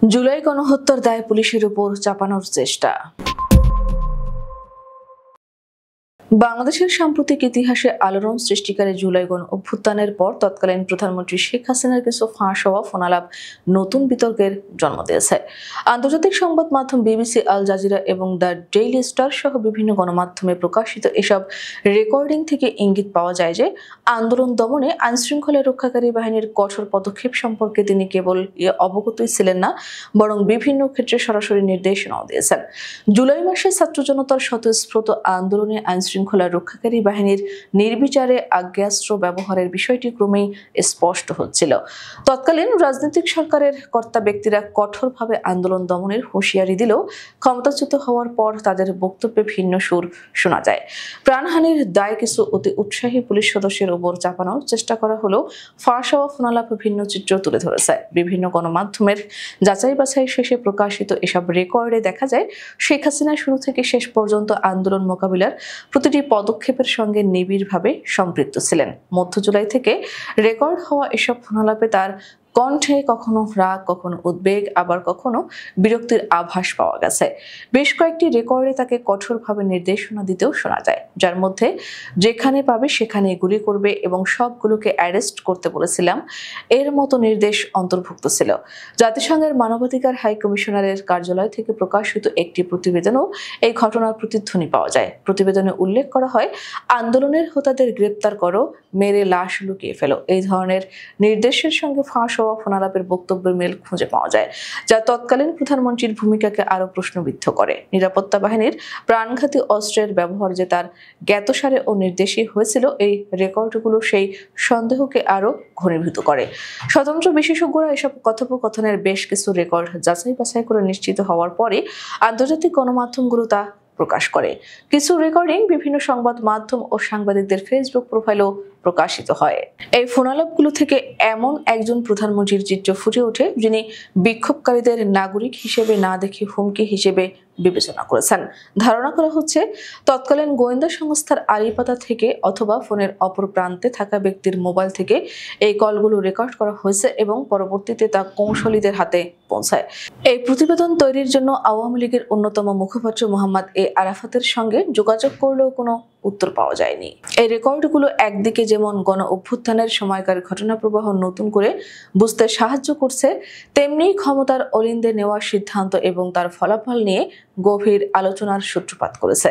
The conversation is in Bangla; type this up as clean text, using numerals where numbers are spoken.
জুলাই গণহত্যার দায় পুলিশের উপর চাপানোর চেষ্টা। বাংলাদেশের সাম্প্রতিক ইতিহাসে আলোড়ন সৃষ্টিকারী জুলাই গণ অভ্যুত্থানের পর তৎকালীন প্রধানমন্ত্রী শেখ হাসিনার কিছু ফাঁস হওয়া ফোনালাপ নতুন বিতর্কের জন্ম দিয়েছে। আন্তর্জাতিক সংবাদ মাধ্যম বিবিসি, আল জাজিরা এবং দ্য ডেইলি স্টার সহ বিভিন্ন গণমাধ্যমে প্রকাশিত এসব রেকর্ডিং থেকে ইঙ্গিত পাওয়া যায় যে আন্দোলন দমনে আইনশৃঙ্খলা রক্ষাকারী বাহিনীর কঠোর পদক্ষেপ সম্পর্কে তিনি কেবল অবগতই ছিলেন না, বরং বিভিন্ন ক্ষেত্রে সরাসরি নির্দেশনাও দিয়েছেন। জুলাই মাসে ছাত্র জনতার স্বতঃস্ফূর্ত আন্দোলনে আইনশৃঙ্খলা রক্ষাকারী বাহিনীর নির্বিচারে আগ্নেয়াস্ত্র ব্যবহারের বিষয়টি ক্রমেই স্পষ্ট হচ্ছিল। তৎকালীন রাজনৈতিক সরকারের কর্তা ব্যক্তিরা কঠোরভাবে আন্দোলন দমনের হুঁশিয়ারি দিলেও ক্ষমতাচ্যুত হওয়ার পর তাদের বক্তব্যে ভিন্ন সুর শোনা যায়। প্রাণহানির দায় কিছু অতি উৎসাহী পুলিশ সদস্যের উপর চাপানোর চেষ্টা করা হলেও ফাঁস হওয়া ফোনালাপে ভিন্ন চিত্র তুলে ধরেছে। বিভিন্ন গণমাধ্যমের যাচাই বাছাই শেষে প্রকাশিত এসব রেকর্ডে দেখা যায় শেখ হাসিনা শুরু থেকে শেষ পর্যন্ত আন্দোলন মোকাবিলার প্রতিটি পদক্ষেপের সঙ্গে নিবিড়ভাবে সম্পৃক্ত ছিলেন। মধ্য জুলাই থেকে রেকর্ড হওয়া এসব ফোনালাপে তার কণ্ঠে কখনো রাগ, কখনো উদ্বেগ, আবার কখনো বিরক্তির আভাস পাওয়া গেছে। বেশ কয়েকটি রেকর্ডে তাকে কঠোরভাবে নির্দেশনা দিতেও শোনা যায়, যার মধ্যে যেখানে পাবে সেখানে গুলি করবে এবং সবগুলোকে অ্যারেস্ট করতে বলেছিলাম এর মতো নির্দেশ অন্তর্ভুক্ত ছিল। জাতিসংঘের মানবাধিকার হাই কমিশনারের কার্যালয় থেকে প্রকাশিত একটি প্রতিবেদনও এই ঘটনার প্রতিধ্বনি পাওয়া যায়। প্রতিবেদনে উল্লেখ করা হয়, আন্দোলনের হোতাদের গ্রেপ্তার করো, মেরে লাশ লুকিয়ে ফেলো, এই ধরনের নির্দেশের সঙ্গে ফাঁস হওয়া ফোনালাপের বক্তব্যের মেল খুঁজে পাওয়া যায়, যা তৎকালীন প্রধানমন্ত্রীর ভূমিকাকে আরো প্রশ্নবিদ্ধ করে। নিরাপত্তা বাহিনীর প্রাণঘাতী অস্ত্রের ব্যবহার যে তার জ্ঞাতসারে ও নির্দেশই হয়েছিল, এই রেকর্ডগুলো সেই সন্দেহকে আরো ঘনীভূত করে। স্বতন্ত্র বিশেষজ্ঞরা এসব কথোপকথনের বেশ কিছু রেকর্ড যাচাই বাছাই করে নিশ্চিত হওয়ার পরে আন্তর্জাতিক গণমাধ্যমগুলো তা প্রকাশ করে। কিছু রেকর্ডিং বিভিন্ন সংবাদ মাধ্যম ও সাংবাদিকদের ফেসবুক প্রোফাইলও প্রকাশিত হয়। এই ফোনালাপগুলো থেকে এমন একজন প্রধানমন্ত্রীর চিত্র ফুটে ওঠে যিনি বিক্ষোভকারীদের নাগরিক হিসেবে না দেখে হুমকি হিসেবে বিবেচনা করেছেন। ধারণা করা হচ্ছে তৎকালীন গোয়েন্দা সংস্থার আড়িপাতা থেকে অথবা ফোনের অপর প্রান্তে থাকা ব্যক্তির মোবাইল থেকে এই কলগুলো রেকর্ড করা হয়েছে এবং পরবর্তীতে তা কৌশলীদের হাতে পৌঁছায়। এই প্রতিবেদন তৈরির জন্য আওয়ামী লীগের অন্যতম মুখপাত্র মোহাম্মদ এ আরাফাতের সঙ্গে যোগাযোগ করলেও কোনো উত্তর পাওয়া যায়নি। এই রেকর্ডগুলো একদিকে যেমন গণ অভ্যুত্থানের সময়কার ঘটনা প্রবাহ নতুন করে বুঝতে সাহায্য করছে, তেমনি ক্ষমতার অলিন্দে নেওয়ার সিদ্ধান্ত এবং তার ফলাফল নিয়ে গভীর আলোচনার সূত্রপাত করেছে।